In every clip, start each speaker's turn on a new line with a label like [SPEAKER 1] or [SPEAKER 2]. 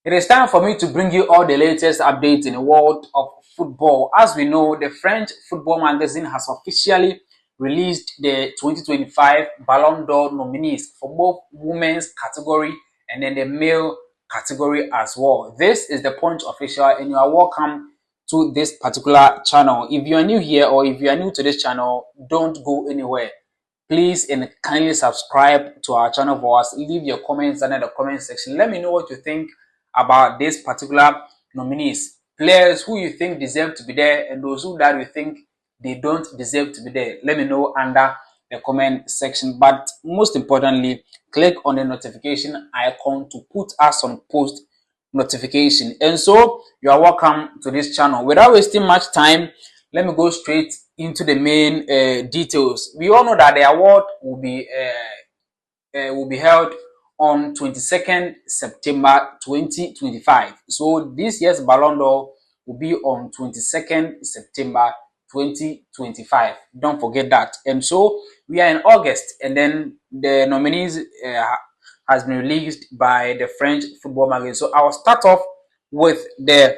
[SPEAKER 1] It is time for me to bring you all the latest updates in the world of football. As we know, the French football magazine has officially released the 2025 Ballon d'Or nominees for both women's category and then the male category as well. This is the Punch official, and you are welcome to this particular channel. If you are new here or if you are new to this channel, don't go anywhere. Please and kindly subscribe to our channel for us. Leave your comments under the comment section. Let me know what you think about this particular nominees, players who you think deserve to be there and those who that you think they don't deserve to be there. Let me know under the comment section. But most importantly, click on the notification icon to put us on post notification. And so you are welcome to this channel. Without wasting much time, let me go straight into the main details. We all know that the award will be held on 22nd September 2025. So this year's Ballon d'Or will be on 22nd September 2025. Don't forget that. And so we are in August, and then the nominees has been released by the French football magazine. So I'll start off with the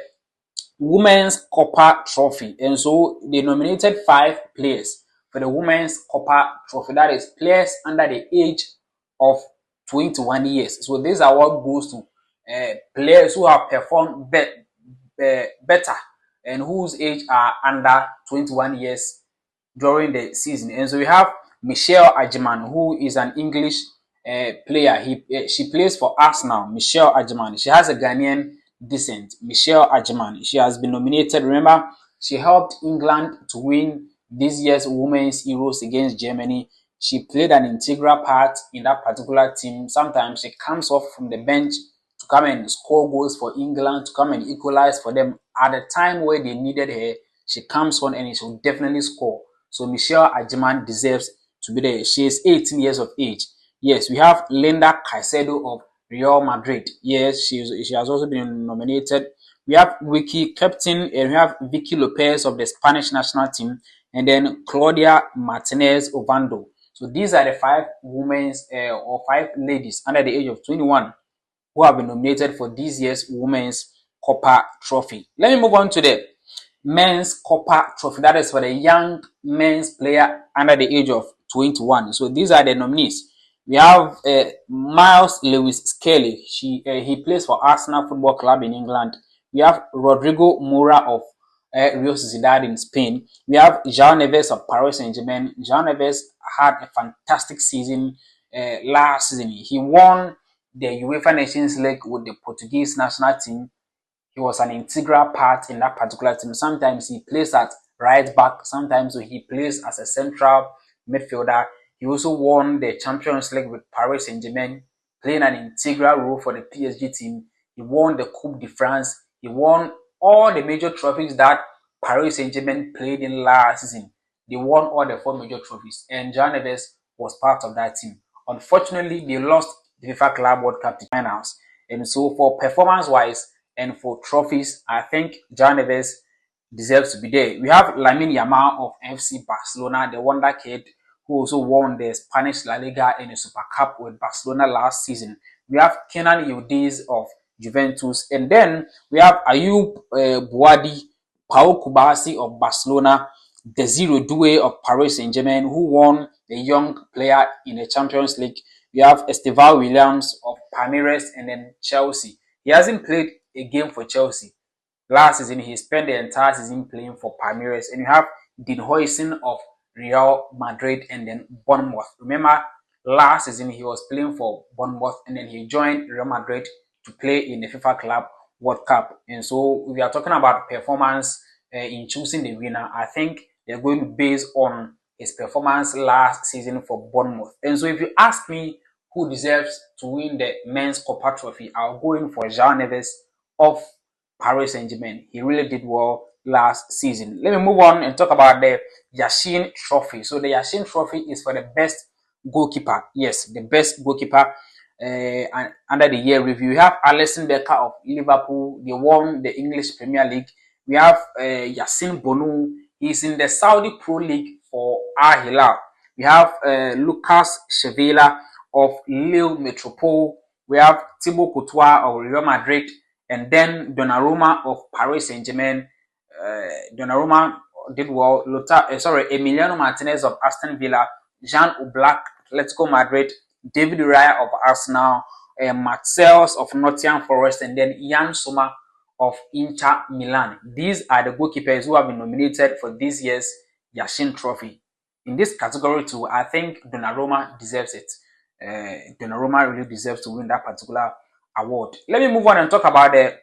[SPEAKER 1] Women's Coppa Trophy. And so they nominated 5 players for the Women's Coppa Trophy. That is players under the age of 21 years. So this award goes to players who have performed better and whose age are under 21 years during the season. And so we have Michelle Ajiman, who is an English player. She plays for Arsenal. Michelle Ajiman. She has a Ghanaian descent. Michelle Ajiman. She has been nominated. Remember, she helped England to win this year's Women's Euros against Germany. She played an integral part in that particular team. Sometimes she comes off from the bench to come and score goals for England, to come and equalize for them. At the time where they needed her, she comes on and she will definitely score. So Michelle Ajiman deserves to be there. She is 18 years of age. Yes, we have Linda Caicedo of Real Madrid. Yes, she has also been nominated. We have Vicky Captain, and we have Vicky Lopez of the Spanish national team, and then Claudia Martinez Ovando. So these are the 5 women or 5 ladies under the age of 21 who have been nominated for this year's Women's Coppa Trophy. Let me move on to the Men's Coppa Trophy. That is for the young men's player under the age of 21. So these are the nominees. We have Miles Lewis Skelly. He plays for Arsenal Football Club in England. We have Rodrigo Mora of Real Sociedad in Spain. We have João Neves of Paris Saint-Germain. João Neves had a fantastic season last season. He won the UEFA Nations League with the Portuguese national team. He was an integral part in that particular team. Sometimes he plays at right back. Sometimes he plays as a central midfielder. He also won the Champions League with Paris Saint-Germain, playing an integral role for the PSG team. He won the Coupe de France. He won all the major trophies that Paris Saint-Germain played in last season. They won all the 4 major trophies, and João Neves was part of that team. Unfortunately, they lost the FIFA Club World Cup finals. And so for performance-wise and for trophies, I think João Neves deserves to be there. We have Lamine Yamal of FC Barcelona, the wonder kid, who also won the Spanish La Liga and the Super Cup with Barcelona last season. We have Kenan Yildiz of Juventus, and then we have Ayub Bouadi, Pau Kubasi of Barcelona, Desiree Doué of Paris Saint-Germain, who won the young player in the Champions League. We have Esteval Williams of Palmeiras and then Chelsea. He hasn't played a game for Chelsea. Last season, he spent the entire season playing for Palmeiras. And you have Dean Huijsen of Real Madrid and then Bournemouth. Remember, last season he was playing for Bournemouth and then he joined Real Madrid to play in the FIFA Club World Cup. And so we are talking about performance in choosing the winner. I think they're going to base on his performance last season for Bournemouth. And so if you ask me who deserves to win the Men's Coppa Trophy, I'll go in for João Neves of Paris Saint-Germain. He really did well last season. Let me move on and talk about the Yashin Trophy. So the Yashin Trophy is for the best goalkeeper. Yes, the best goalkeeper under the year review. We have Alisson Becker of Liverpool. They won the English Premier League. We have Yassine Bonu. He's in the Saudi Pro League for Al Hilal. We have Lucas Chevela of Lille Metropole. We have Thibaut Courtois of Real Madrid. and then Donnarumma of Paris Saint-Germain. Donnarumma did well. Emiliano Martinez of Aston Villa, Jean Oblak, Atletico Madrid, David Raya of Arsenal, Marcels of Nottingham Forest, and then Jan Sommer of Inter Milan. These are the goalkeepers who have been nominated for this year's Yashin Trophy. In this category too, I think Donnarumma deserves it. Donnarumma really deserves to win that particular award. Let me move on and talk about the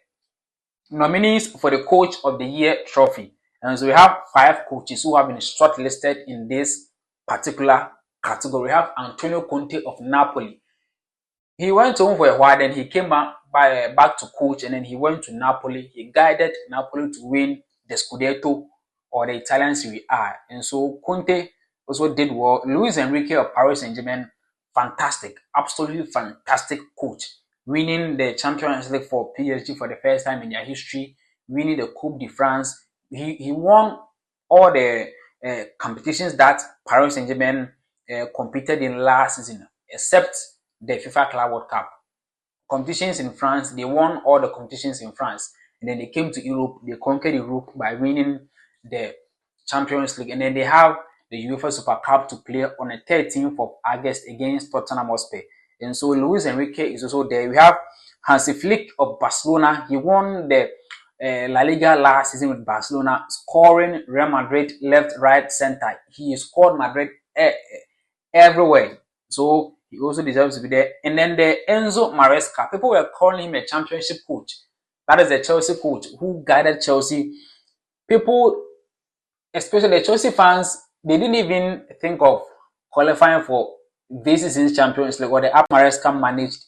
[SPEAKER 1] nominees for the Coach of the Year trophy. And so we have 5 coaches who have been shortlisted in this particular category. We have Antonio Conte of Napoli. He went home for a while, then he came back to coach, and then he went to Napoli. He guided Napoli to win the Scudetto, or the Italian Serie A. And so Conte also did well. Luis Enrique of Paris Saint-Germain, fantastic, absolutely fantastic coach, winning the Champions League for PSG for the first time in their history, winning the Coupe de France. He won all the competitions that Paris Saint-Germain competed in last season, except the FIFA Club World Cup. Competitions in France, they won all the competitions in France. And then they came to Europe, they conquered Europe by winning the Champions League. And then they have the UEFA Super Cup to play on the 13th of August against Tottenham Hotspur. And so Luis Enrique is also there. We have Hansi Flick of Barcelona. He won the La Liga last season with Barcelona, scoring Real Madrid left, right, center. He scored Madrid everywhere. So he also deserves to be there. And then the Enzo Maresca. People were calling him a championship coach. That is the Chelsea coach who guided Chelsea. People, especially the Chelsea fans, they didn't even think of qualifying for this season's Champions League, or the Maresca managed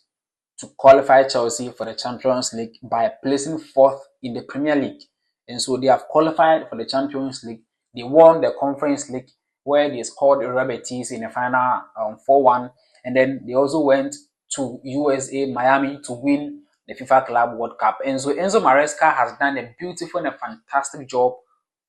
[SPEAKER 1] to qualify Chelsea for the Champions League by placing 4th in the Premier League. And so they have qualified for the Champions League. They won the Conference League, where they scored Real Betis in the final 4-1. And then they also went to USA, Miami, to win the FIFA Club World Cup. And so Enzo Maresca has done a beautiful and a fantastic job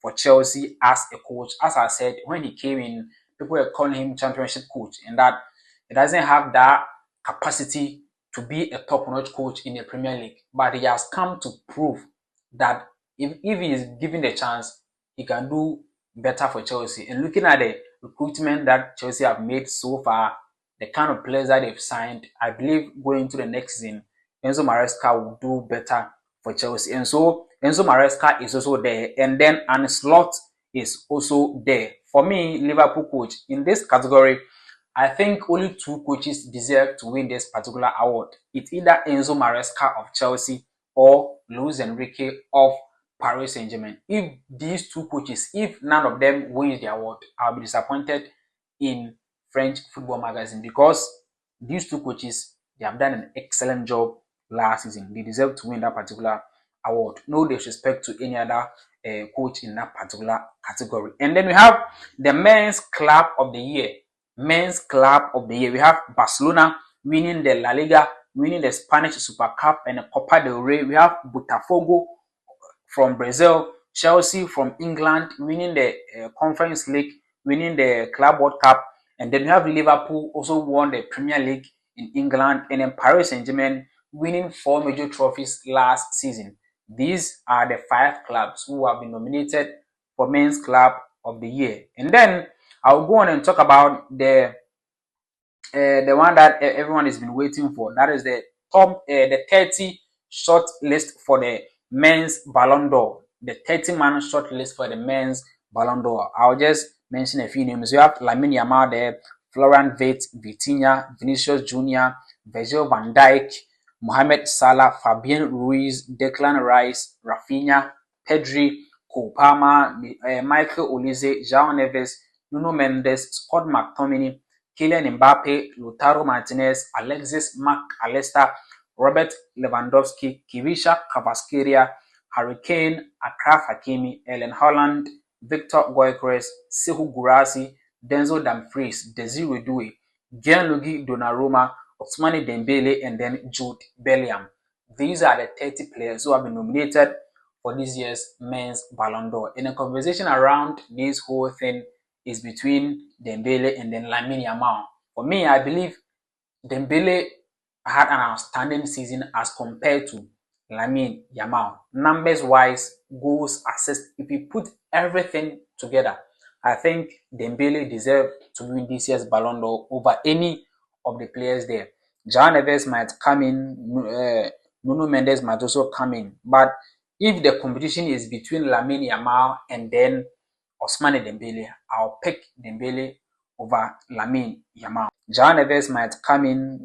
[SPEAKER 1] for Chelsea as a coach. As I said, when he came in, people were calling him championship coach, and that he doesn't have that capacity to be a top-notch coach in the Premier League. But he has come to prove that if he is given the chance, he can do better for Chelsea. And looking at the recruitment that Chelsea have made so far, the kind of players that they've signed, I believe going into the next season, Enzo Maresca will do better for Chelsea. And so Enzo Maresca is also there. And then Arne Slot is also there. For me, Liverpool coach, in this category, I think only 2 coaches deserve to win this particular award. It's either Enzo Maresca of Chelsea or Luis Enrique of Paris Saint-Germain. If these 2 coaches, if none of them wins the award, I'll be disappointed in French football magazine, because these 2 coaches, they have done an excellent job last season. They deserve to win that particular award. No disrespect to any other coach in that particular category. And then we have the Men's Club of the Year. Men's Club of the Year. We have Barcelona winning the La Liga, winning the Spanish Super Cup and the Copa del Rey. We have Botafogo from Brazil, Chelsea from England winning the Conference League, winning the Club World Cup. And then we have Liverpool also won the Premier League in England, and then Paris Saint-Germain winning 4 major trophies last season. These are the 5 clubs who have been nominated for Men's Club of the Year. And then I'll go on and talk about the one that everyone has been waiting for. That is the 30 short list for the men's Ballon d'Or. The 30-man short list for the men's Ballon d'Or. I'll just mention a few names. You have Lamine Yamal there, Florian Wirtz, Vitinha, Vinicius Jr., Virgil van Dijk, Mohamed Salah, Fabian Ruiz, Declan Rice, Rafinha, Pedri, Cole Palmer, Michael Olise, João Neves, Nuno Mendes, Scott McTominay, Kylian Mbappe, Lautaro Martinez, Alexis Mac Allister, Robert Lewandowski, Kivisha Kvaratskhelia, Harry Kane, Achraf Hakimi, Erling Haaland, Victor Gyökeres, Serhou Guirassy, Denzel Dumfries, Desiree Doué, Gianluigi Donnarumma, Ousmane Dembele, and then Jude Bellingham. These are the 30 players who have been nominated for this year's men's Ballon d'Or. And the conversation around this whole thing is between Dembele and then Lamine Yamal. For me, I believe Dembele had an outstanding season as compared to Lamine Yamal. Numbers wise, goals, assists, if you put everything together, I think Dembele deserves to win this year's Ballon d'Or over any of the players there. João Neves might come in, Nuno Mendes might also come in, but if the competition is between Lamine Yamal and then Ousmane Dembele, I'll pick Dembele over Lamine Yamal. João Neves might come in,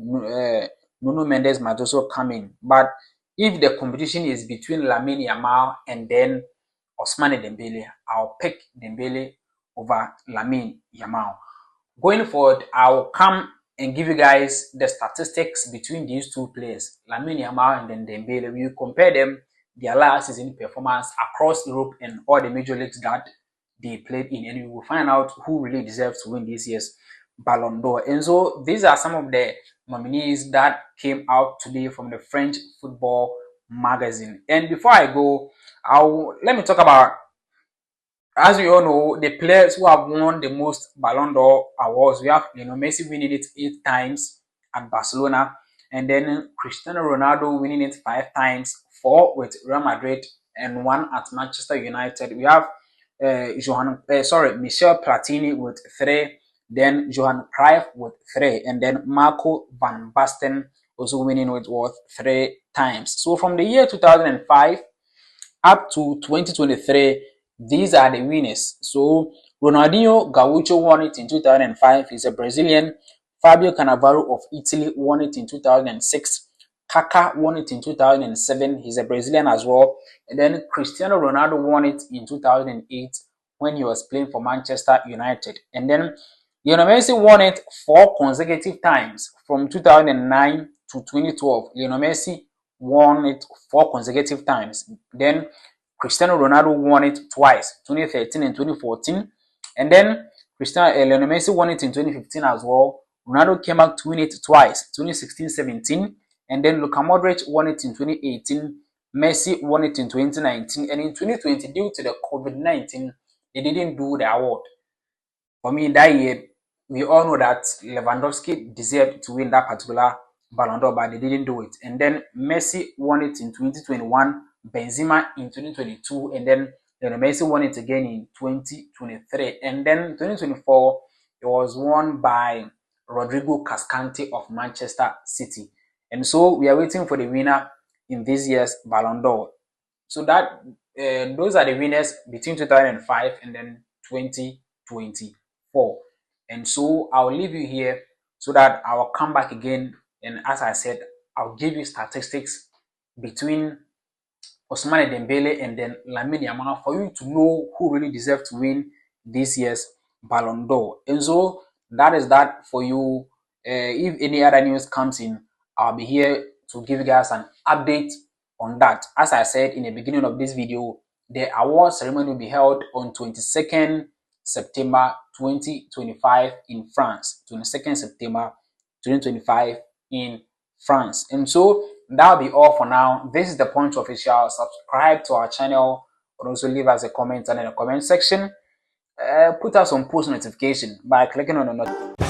[SPEAKER 1] Nuno Mendes might also come in, but if the competition is between Lamine Yamal and then Ousmane Dembele, I'll pick Dembele over Lamine Yamal. Going forward, I'll come and give you guys the statistics between these two players, Lamine Yamal and then Dembele. We will compare them, their last season performance across Europe and all the major leagues that they played in, and we will find out who really deserves to win this year's Ballon d'Or. And so these are some of the nominees that came out today from the French football magazine. And before I go, let me talk about, as we all know, the players who have won the most Ballon d'Or awards. We have Messi winning it 8 times at Barcelona, and then Cristiano Ronaldo winning it 5 times, 4 with Real Madrid and 1 at Manchester United. We have Michel Platini with 3, then Johan Cruyff with 3, and then Marco van Basten also winning with 3 times. So from the year 2005 up to 2023, these are the winners. So Ronaldinho Gaucho won it in 2005. He's a Brazilian. Fabio Cannavaro of Italy won it in 2006. Kaká won it in 2007. He's a Brazilian as well. And then Cristiano Ronaldo won it in 2008 when he was playing for Manchester United. And then Lionel Messi won it 4 consecutive times from 2009 to 2012. Lionel Messi won it 4 consecutive times. Then Cristiano Ronaldo won it twice, 2013 and 2014. And then Lionel Messi won it in 2015 as well. Ronaldo came back to win it twice, 2016-17. And then Luka Modric won it in 2018. Messi won it in 2019. And in 2020, due to the COVID-19, they didn't do the award. For me, that year, we all know that Lewandowski deserved to win that particular Ballon d'Or, but they didn't do it. And then Messi won it in 2021, Benzema in 2022, and then Messi won it again in 2023. And then 2024, it was won by Rodrigo Cascante of Manchester City. And so we are waiting for the winner in this year's Ballon d'Or. So that those are the winners between 2005 and then 2024. And so I'll leave you here so that I'll come back again, and as I said, I'll give you statistics between Ousmane Dembele and then Lamine Yamal for you to know who really deserves to win this year's Ballon d'Or. And so that is that for you. If any other news comes in, I'll be here to give you guys an update on that. As I said in the beginning of this video, the award ceremony will be held on 22nd September 2025 in France. 22nd September 2025 in France. And so that'll be all for now. This is the Punch Official. Subscribe to our channel, and also leave us a comment in the comment section. Put us on post notification by clicking on the notification.